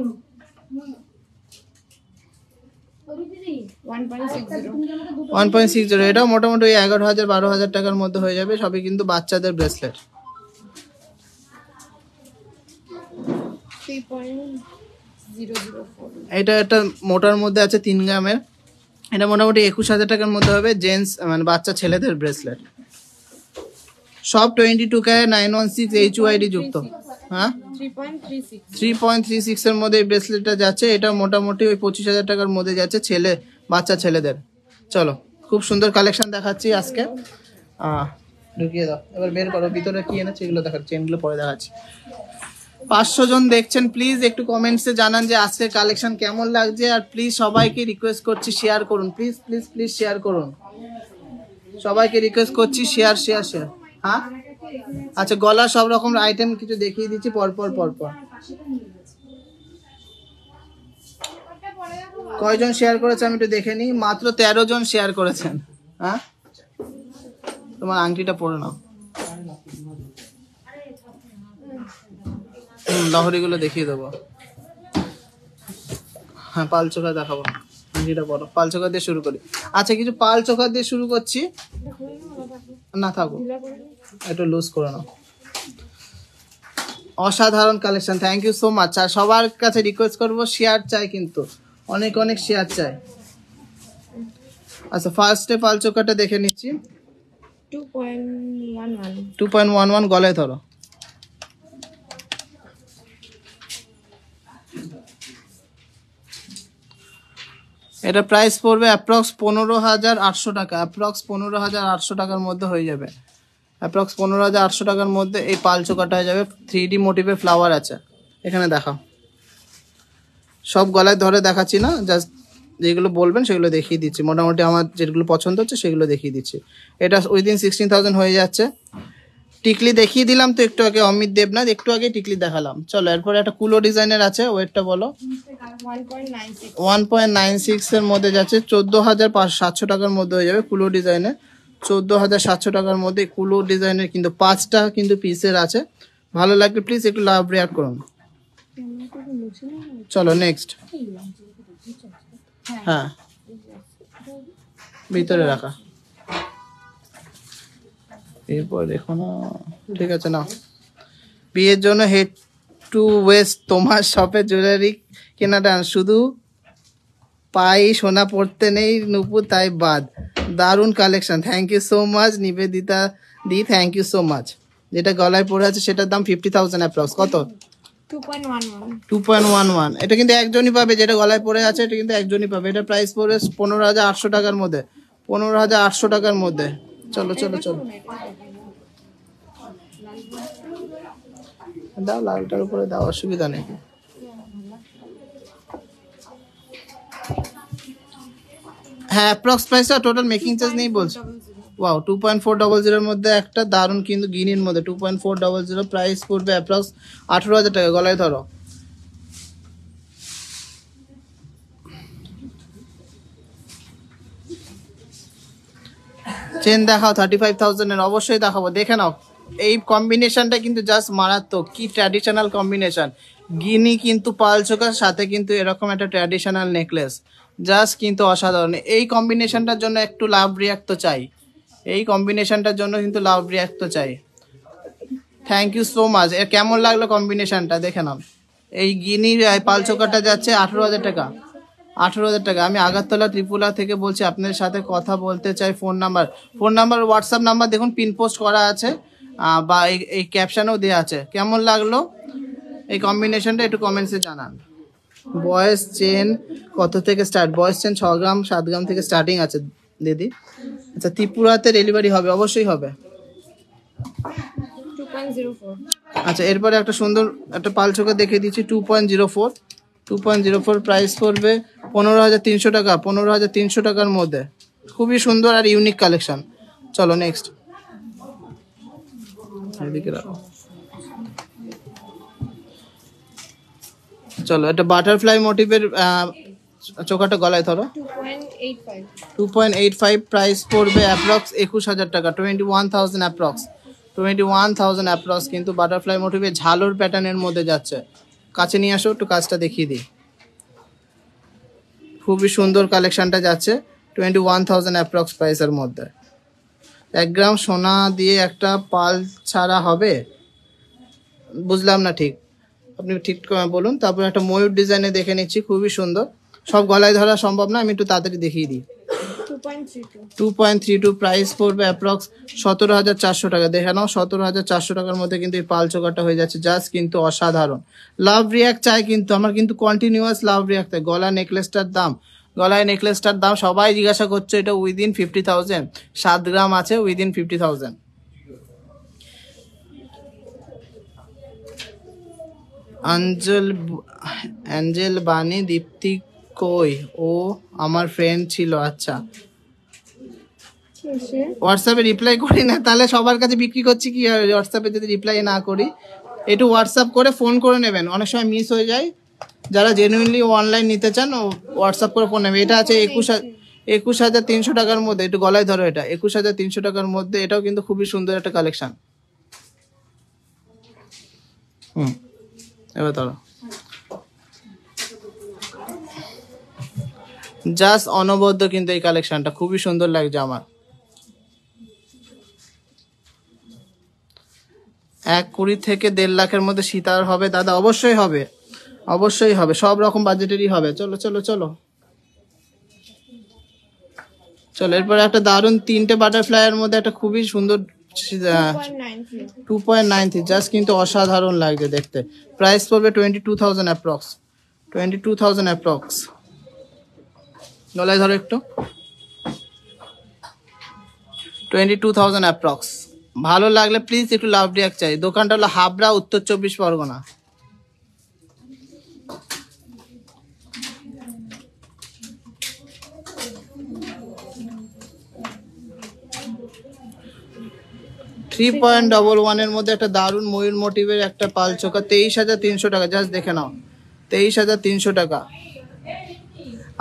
1.60 এটাও মোটামুটি 11,000 12,000 টাকার মধ্যে হয়ে যাবে। সবই কিন্তু বাচ্চাদের ব্রেসলেট। 3.004 এটা একটা মোটার মধ্যে আছে 3 গ্রামের, এটা মোটামুটি 21,000 টাকার মধ্যে হবে। জেন্টস মানে বাচ্চা ছেলেদের ব্রেসলেট, সব 22 ক্যারেট 916 HYD যুক্ত। হ্যাঁ 3.36 3.36 এর মধ্যে এই ব্রেসলেটটা যাচ্ছে। এটা মোটামুটি ওই 25,000 টাকার মধ্যে যাচ্ছে বাচ্চা ছেলেদের। চলো, খুব সুন্দর কালেকশন দেখাচ্ছি আজকে। ঢুকিয়ে দাও, এবার বের করো ভিতরে কি এনেছে, এগুলো দেখাচ্ছি, চেনগুলো পরে দেখাচ্ছি। 500 জন দেখছেন, প্লিজ একটু কমেন্টসে জানান যে আজকের কালেকশন কেমন লাগছে। আর প্লিজ সবাইকে রিকোয়েস্ট করছি শেয়ার করুন, প্লিজ প্লিজ প্লিজ শেয়ার করুন। সবাইকে রিকোয়েস্ট করছি শেয়ার শেয়ার শেয়ার। হ্যাঁ আচ্ছা, গলা সব রকম আইটেম কিছু দেখিয়ে দিচ্ছি পরপর পরপর। কয়জন শেয়ার করেছে আমি একটু দেখে নিই। মাত্র 13 জন শেয়ার করেছেন। হ্যাঁ, তোমার আংটিটা পরে নাও। লহরিগুলো দেখিয়ে দেবো। হ্যাঁ, পাল চোখা দেখাবো। আংটিটা পরো, পাল চোখা দিয়ে শুরু করি। আচ্ছা, কিছু পাল চোখা দিয়ে শুরু করছি। না থাকো, একটু লুজ করে নাও। অসাধারণ collection, thank you so much. আর সবার কাছে রিকোয়েস্ট করবো শেয়ার চাই, কিন্তু অনেক অনেক শেয়ার চাই। আচ্ছা, ফার্স্টে পাল চোখাটা দেখে নিচ্ছি। 2.11 গলায় ধরো। এটা প্রাইস পড়বে অ্যাপ্রক্স 15,800 টাকা, অ্যাপ্রক্স 15,800 টাকার মধ্যে হয়ে যাবে। অ্যাপ্রক্স 15,800 টাকার মধ্যে এই পাল চোখাটা হয়ে যাবে। 3D মোটিভে ফ্লাওয়ার আছে, এখানে দেখাও। সব গলায় ধরে দেখাচ্ছি না, জাস্ট যেগুলো বলবেন সেগুলো দেখিয়ে দিচ্ছি। মোটামুটি আমার যেগুলো পছন্দ হচ্ছে সেগুলো দেখিয়ে দিচ্ছি। এটা উইদিন 16,000 হয়ে যাচ্ছে। টিকলি দেখিয়ে দিলাম তো একটু আগে, অমিত দেবনাথ, একটু আগে টিকলি দেখালাম। চলো, এরপরে একটা কুলো ডিজাইনের আছে, ওয়েটটা বলো। 1.96 এর মধ্যে যাচ্ছে, 14,700 টাকার মধ্যে হয়ে যাবে। কুলো ডিজাইনে 14,700 টাকার মধ্যে কুলো ডিজাইনের কিন্তু 5টা কিন্তু পিসের আছে। ভালো লাগলে প্লিজ একটু লাভ রিয়াক্ট করুন। চলো নেক্সট। হ্যাঁ, ভিতরে রাখা। এরপর দেখো না, ঠিক আছে না। বিয়ের জন্য হেড টু ওয়েস্ট তোমার শপে জুয়েলারি কেনাটা শুধু পাই, সোনা পড়তে নেই নুপুর, তাই বাদ। দারুণ collection, thank you so much Nivedita দি, থ্যাংক ইউ সো মাচ। যেটা গলায় পড়ে আছে সেটার দাম 50,000 অ্যাপ্রক্স। কত? 2.11। এটা কিন্তু একজনই পাবে, যেটা গলায় পড়ে আছে এটা কিন্তু একজনই পাবে। এটা প্রাইস পড়বে 15,800 টাকার মধ্যে, 15,800 টাকার মধ্যে। চলো চলো চলো, দাও লালটার উপরে দাও, অসুবিধা নেই। হ্যাঁ, অ্যাপ্রক্স প্রাইসটা টোটাল মেকিং চার্জ নেই বলছো। ওয়াও, 2.400 এর মধ্যে একটা দারুণ কিন্তু গিনির মধ্যে 2.400 প্রাইস পড়বে অ্যাপ্রক্স 18,000 টাকা। গলায় ধরো। চেন দেখাও 35,000 এর, অবশ্যই দেখাবো, দেখে নাও। এই কম্বিনেশনটা কিন্তু জাস্ট মারাত্মক, কি ট্র্যাডিশনাল কম্বিনেশন। গিনি কিন্তু পাল চোখার সাথে কিন্তু এরকম একটা ট্র্যাডিশনাল নেকলেস, জাস্ট কিন্তু অসাধারণ। এই কম্বিনেশনটার জন্য একটু লাভ রিয়াক্ট তো চাই, এই কম্বিনেশনটার জন্য কিন্তু লাভ রিয়াক্ট তো চাই। Thank you so much. এর কেমন লাগলো কম্বিনেশনটা দেখে নাও। এই গিনির পাল চোখাটা যাচ্ছে 18,000 টাকা। 18,000 টাকা। আমি আগারতলা ত্রিপুরা থেকে বলছি, আপনাদের সাথে কথা বলতে চাই। ফোন নাম্বার হোয়াটসঅ্যাপ নাম্বার দেখুন পিন পোস্ট করা আছে, বা এই ক্যাপশনেও দেওয়া আছে। কেমন লাগলো এই কম্বিনেশনটা একটু কমেন্টসে জানান। বয়েস চেন কত থেকে স্টার্ট? বয়েস চেন 6 গ্রাম 7 গ্রাম থেকে স্টার্টিং আছে দিদি। আচ্ছা, ত্রিপুরাতে ডেলিভারি হবে? অবশ্যই হবে। 2.04 আচ্ছা, এরপরে একটা সুন্দর একটা পালচোকা দেখিয়ে দিচ্ছি 2.04 প্রাইস পড়বে 15,300 টাকা। 15,300 টাকার মধ্যে খুবই সুন্দর আর ইউনিক কালেকশন। চলো নেক্সট। এদিকে রাখো। চলো, এটা বাটারফ্লাই মোটিভের চোখাটা গলায় ধরো। 2.85 2.85 প্রাইস পড়বে অ্যাপ্রক্স 21,000 টাকা। 21,000 অ্যাপ্রক্স, 21,000 অ্যাপ্রক্স। কিন্তু বাটারফ্লাই মোটিভে ঝালোর প্যাটার্নের মধ্যে যাচ্ছে। কাছে নিয়ে আসো, একটু কাজটা দেখিয়ে দিই। খুবই সুন্দর কালেকশনটা যাচ্ছে 21,000 অ্যাপ্রক্স প্রাইসের মধ্যে। 1 গ্রাম সোনা দিয়ে একটা পাল ছাড়া হবে? বুঝলাম না ঠিক, আপনি ঠিক বলুন। তারপর একটা ময়ূর ডিজাইনে দেখে নিচ্ছি, খুবই সুন্দর। সব গলায় ধরা সম্ভব না, আমি একটু তাড়াতাড়ি দেখিয়ে দিই। 2.32 প্রাইস পড়বে অ্যাপ্রক্স 17,400 টাকা। দেখে নাও, 17,400 টাকার মধ্যে কিন্তু এই পাল চোকাটা হয়ে যাচ্ছে। জাস্ট কিন্তু অসাধারণ। লাভ রিয়াক্ট চাই কিন্তু আমার, কিন্তু কন্টিনিউয়াস লাভ রিয়াক্ট চাই। গলায় নেকলেসটার দাম সবাই জিজ্ঞাসা করছে, এটা উইদিন 50,000, 7 গ্রাম আছে, উইদিন 50,000। অ্যাঞ্জেল বানি দীপ্তি কই? ও আমার ফ্রেন্ড ছিল। আচ্ছা, হোয়াটসঅ্যাপে রিপ্লাই করি না, তাহলে সবার কাছে বিক্রি করছি কি? হোয়াটসঅ্যাপে যদি রিপ্লাই না করি, একটু হোয়াটসঅ্যাপ করে ফোন করে নেবেন, অনেক সময় মিস হয়ে যায়। যারা জেনুইনলি অনলাইন নিতে চান হোয়াটসঅ্যাপ করে ফোন নেবেন। এটা আছে 21,300 টাকার মধ্যে, একটু গলায় ধরো। এটা 21,300 টাকার মধ্যে, এটাও কিন্তু খুবই সুন্দর একটা কালেকশন। এবার ধরো, জাস্ট অনবদ্য কিন্তু এই কালেকশনটা খুবই সুন্দর লাগছে আমার। 1.20 থেকে 1.5 লাখের মধ্যে সীতার হবে দাদা? অবশ্যই হবে, অবশ্যই হবে, সব রকম বাজেটেরই হবে। চলো চলো চলো চলো, এরপরে একটা দারুণ 3টে বাটারফ্লাইয়ের মধ্যে একটা খুবই সুন্দর 2.93, জাস্ট কিন্তু অসাধারণ লাগছে দেখতে। প্রাইস পড়বে 22,000 অ্যাপ্রক্স, 22,000 অ্যাপ্রক্স। গলায় ধরো একটু, 22,000 অ্যাপ্রক্স। ভালো লাগলে প্লিজ একটু লাভ রিয়াক্ট চাই। দোকানটা হলো হাবড়া, উত্তর 24 পরগনা। $3.11 এর মধ্যে একটা দারুণ ময়ূর মোটিভের একটা পাল চোখা, 23,300 টাকা। জাস্ট দেখে নাও, 23,300 টাকা।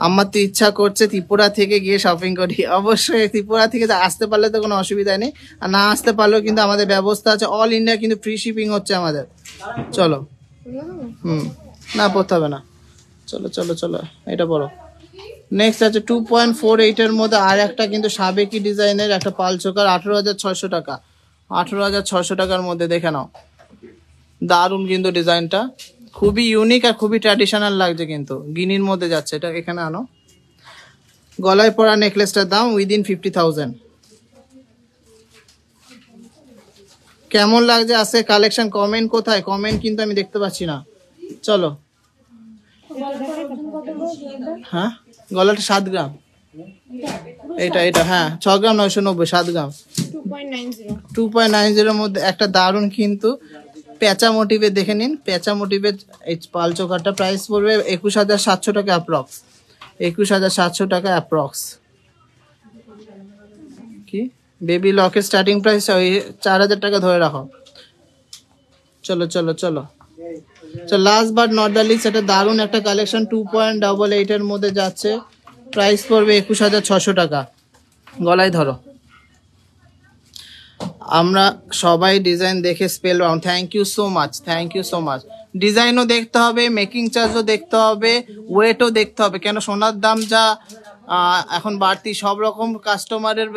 আমার তো ইচ্ছা করছে ত্রিপুরা থেকে গিয়ে শপিং করি। অবশ্যই ত্রিপুরা থেকে আসতে পারলে তো কোনো অসুবিধা নেই, আর না আসতে পারলেও কিন্তু আমাদের ব্যবস্থা আছে। অল ইন্ডিয়া কিন্তু ফ্রি শিপিং হচ্ছে আমাদের। চলো, না পড়তে হবে না। চলো চলো চলো, এটা পড়ো। নেক্সট আছে 2.48 এর মধ্যে আর একটা কিন্তু সাবেকি ডিজাইনের একটা পাল চোকার, 18,600 টাকা। 18,600 টাকার মধ্যে দেখে নাও, দারুণ কিন্তু ডিজাইনটা, খুবই ইউনিক আর খুবই ট্র্যাডিশনাল লাগছে। কিন্তু গিনির মধ্যে যাচ্ছে এটা। এখানে আনো। গলায় পরা নেকলেসটার দাম উইদিন 50,000। কেমন লাগছে আজকে কালেকশন? কমেন্ট কোথায়? কমেন্ট কিন্তু আমি দেখতে পাচ্ছি না। চলো, হ্যাঁ গলাটা 7 গ্রাম, এটা হ্যাঁ 6 গ্রাম 990, 7 গ্রাম 2.90 এর মধ্যে একটা দারুণ কিন্তু পেঁচা মোটিভে দেখে নিন। পেঁচা মোটিভের এই পাল চোখাটা প্রাইস পড়বে 21,700 টাকা অ্যাপ্রক্স, 21,700 টাকা অ্যাপ্রক্স। কি বেবি লকের স্টার্টিং প্রাইস ওই 4,000 টাকা ধরে রাখো। চলো চলো চলো চলো, last but not the least, এটা দারুণ একটা কালেকশন 2.88 এর মধ্যে যাচ্ছে। প্রাইস পড়বে 21,600 টাকা। গলায় ধরো। আমরা সবাই ডিজাইন দেখে spellbound. Thank you so much, thank you so much. ডিজাইনও দেখতে হবে, মেকিং চার্জও দেখতে হবে, ওয়েটও দেখতে হবে, কেন সোনার দাম যা এখন বাড়তি সব রকম কাস্টমারের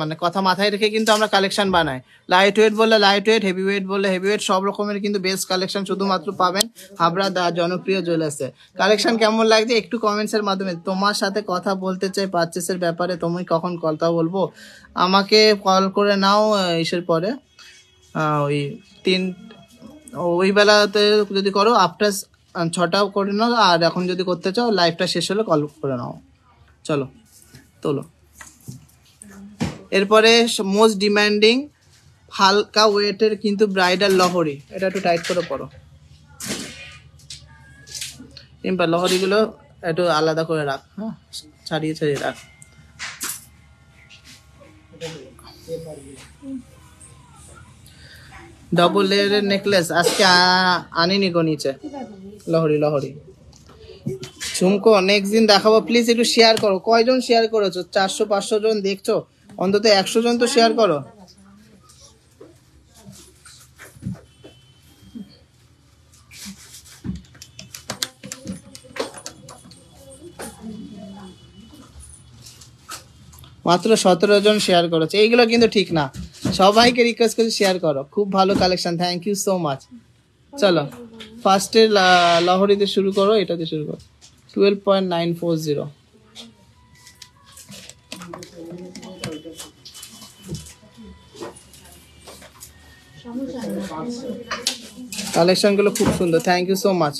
মানে কথা মাথায় রেখে কিন্তু আমরা কালেকশন বানাই। লাইট ওয়েট বললে লাইট ওয়েট, হেভি ওয়েট বললে হেভি ওয়েট, সব রকমের কিন্তু বেস্ট কালেকশন শুধুমাত্র পাবেন হাবড়া দা জনপ্রিয় জুয়েলার্সে। কালেকশন কেমন লাগছে একটু কমেন্টসের মাধ্যমে। তোমার সাথে কথা বলতে চাই পারচেসের ব্যাপারে, তুমি কখন কথা বলবো? আমাকে কল করে নাও ইসের পরে, ওই ওই বেলাতে যদি করো আফটার 6টাও করে নাও, আর এখন যদি করতে চাও লাইভটা শেষ হলে কল করে নাও। চলো তোলো। এরপরে মোস্ট ডিমান্ডিং হালকা ওয়েটের কিন্তু ব্রাইডাল লহরি, এটা একটু টাইট করে পড়ো। সিম্পল লহরিগুলো একটু আলাদা করে রাখ, হ্যাঁ ছাড়িয়ে ছাড়িয়ে রাখ। ডবল লেয়ারের নেকলেস আজকে আনিনি গো নিচে। লহরি ঝুমকো নেক্সট দিন দেখাবো। প্লিজ একটু শেয়ার করো। কয়জন শেয়ার করেছো? 400-500 জন দেখছো, অন্তত 100 জন তো শেয়ার করো। মাত্র 17 জন শেয়ার করেছে, এইগুলো কিন্তু ঠিক না। সবাইকে রিকোয়েস্ট করে শেয়ার করো। খুব ভালো collection, thank you so much. চলো ফার্স্টে লহরিতে শুরু করো, এটাতে শুরু করো। 12.940। কালেকশনগুলো খুব সুন্দর, থ্যাংক ইউ সো মাচ।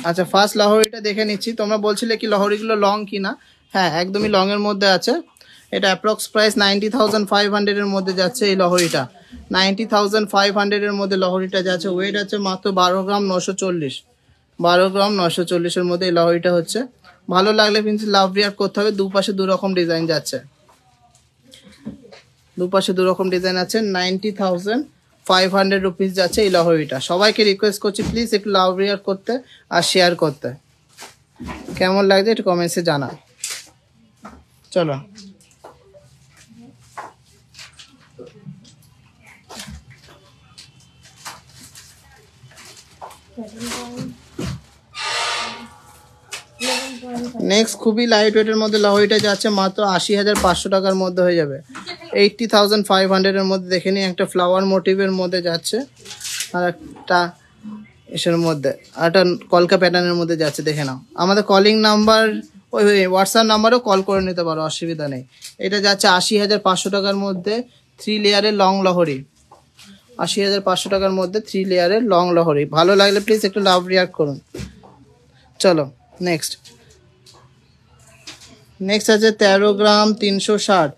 আচ্ছা ফার্স্ট লহরিটা দেখে নিচ্ছি। তোমরা বলছিলে কি লহরিগুলো লং কিনা? হ্যাঁ একদমই লং এর মধ্যে আছে। এটা অ্যাপ্রক্স প্রাইস 90,500 এর মধ্যে যাচ্ছে এই লহরিটা। 90,500 এর মধ্যে লহরিটা যাচ্ছে। ওয়েট আছে মাত্র 12 গ্রাম 940। 12 গ্রাম 940 এর মধ্যে এই লহরিটা হচ্ছে। ভালো লাগলে কিন্তু লাভ রিয়াক্ট করতে হবে। দুপাশে দুরকম ডিজাইন যাচ্ছে, দুপাশে দুরকম ডিজাইন আছে। 90,500 রুপিস যাচ্ছে এই লহরিটা। সবাইকে রিকোয়েস্ট করছি প্লিজ একটু লাভ রিয়াক্ট করতে আর শেয়ার করতে। কেমন লাগছে একটু কমেন্টসে জানা। চলো নেক্সট খুবই লাইট ওয়েটের মধ্যে লহরিটা যাচ্ছে মাত্র 80,500 টাকার মধ্যে হয়ে যাবে। 80,500 এর মধ্যে দেখে নিই। একটা ফ্লাওয়ার মোটিভের মধ্যে যাচ্ছে, আর একটা এসের মধ্যে, আর একটা কলকা প্যাটার্নের মধ্যে যাচ্ছে। দেখে নাও। আমাদের কলিং নাম্বার ওই হোয়াটসঅ্যাপ নাম্বারেও কল করে নিতে পারো, অসুবিধা নেই। এটা যাচ্ছে 80,500 টাকার মধ্যে 3 লেয়ারের লং লহরি। 80,500 টাকার মধ্যে 3 লেয়ারের লং লহরি। ভালো লাগলে প্লিজ একটু লাভ রিয়াক্ট করুন। চলো নেক্সট আছে 13 গ্রাম 360।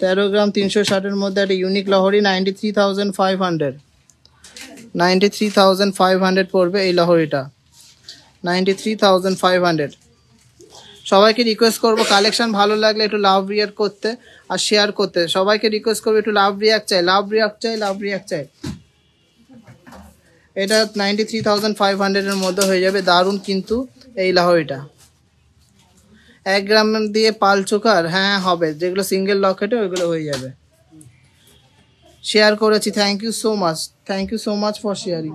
13 গ্রাম 360 এর মধ্যে একটা ইউনিক লহরি 93,500। 93,500 পড়বে এই লহরিটা। 93,500। সবাইকে রিকোয়েস্ট করবো কালেকশন ভালো লাগলে একটু লাভ রিয়াক্ট করতে আর শেয়ার করতে। সবাইকে রিকোয়েস্ট করবো একটু লাভ রিয়াক্ট চাই, লাভ রিয়াক্ট চাই, লাভ রিয়াক্ট চাই। এটা 93,500 এর মধ্যে হয়ে যাবে। দারুণ কিন্তু এই লহরিটা। 1 গ্রাম দিয়ে পাল চোকার, হ্যাঁ হবে, যেগুলো সিঙ্গেল লকেটে ওইগুলো হয়ে যাবে। শেয়ার করেছি, thank you so much, thank you so much for sharing.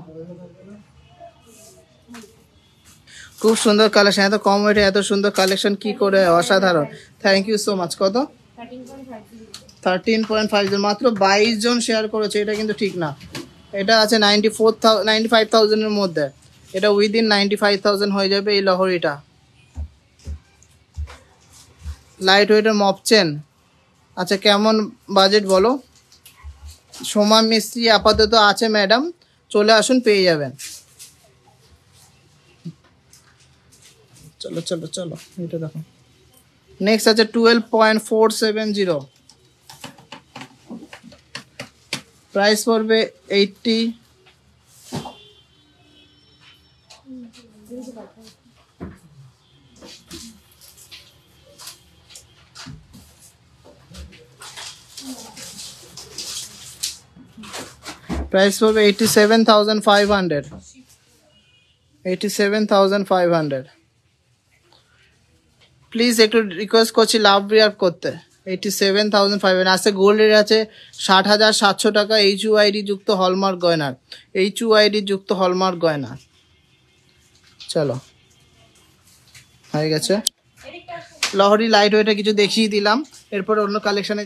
খুব সুন্দর কালেকশন, এত কম ওয়েটে এত সুন্দর কালেকশন কি করে, অসাধারণ। Thank you so much. কত? 13.50। মাত্র 22 জন শেয়ার করেছে, এটা কিন্তু ঠিক না। এটা আছে 95,000 এর মধ্যে। এটা উইদিন 95,000 হয়ে যাবে এই লহরিটা। লাইট ওয়েটের মপ চেন। আচ্ছা কেমন বাজেট বলো? সোমা মিস্ত্রি আপাতত আছে ম্যাডাম, চলে আসুন পেয়ে যাবেন। চলো চলো চলো এটা দেখো। নেক্সট আছে 12.470। প্রাইস পড়বে 80। প্রাইস পড়বে 87,500। 87,500। প্লিজ একটু রিকোয়েস্ট করছি লাভ রিয়াক্ট করতে। 87,500। আছে গোল্ডের আছে 60,700 টাকা HUID যুক্ত হলমার্ক গয়নার। HUID যুক্ত হলমার্ক গয়না। চলো হয়ে গেছে। লহরি লাইট ওয়েটে কিছু দেখিয়ে দিলাম, এরপর অন্য কালেকশনে